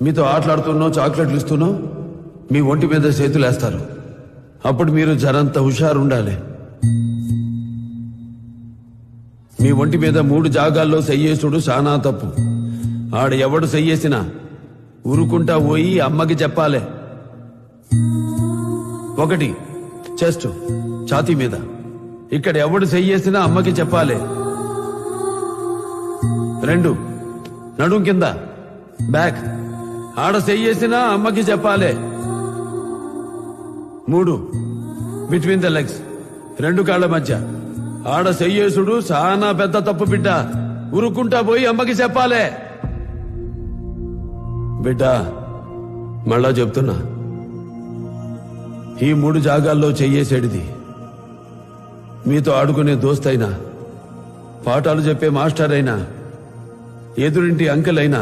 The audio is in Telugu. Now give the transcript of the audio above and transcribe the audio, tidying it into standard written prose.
మీతో ఆటలాడుతున్నో చాక్లెట్లు ఇస్తున్నో మీ ఒంటి మీద చేతులేస్తారు. అప్పుడు మీరు జరంత హుషారుండాలి. మీ ఒంటి మీద 3 జాగాల్లో సెయ్యేసుడు చాలా తప్పు. ఆడ ఎవడు సెయ్యేసినా ఉరుకుంటా పోయి అమ్మకి చెప్పాలి. 1 చెస్ట్ ఛాతీ మీద. ఇక్కడ ఎవడు సెయ్యేసినా అమ్మకి చెప్పాలి. 2 నడుం కింద బ్యాక్. ఆడ సెయ్యేసినా అమ్మకి చెప్పాలి. 3 బిట్వీన్ ద లెగ్స్, 2 కాళ్ల మధ్య. ఆడ సెయ్యేసుడు చాలా పెద్ద తప్పు బిడ్డ. ఉరుకుంటా పోయి అమ్మకి చెప్పాలి. బిడ్డ మళ్ళా చెప్తున్నా, ఈ 3 జాగాల్లో చెయ్యేసేడిది మీతో ఆడుకునే దోస్తైనా, పాఠాలు చెప్పే మాస్టర్ అయినా, ఎదురింటి అంకుల్ అయినా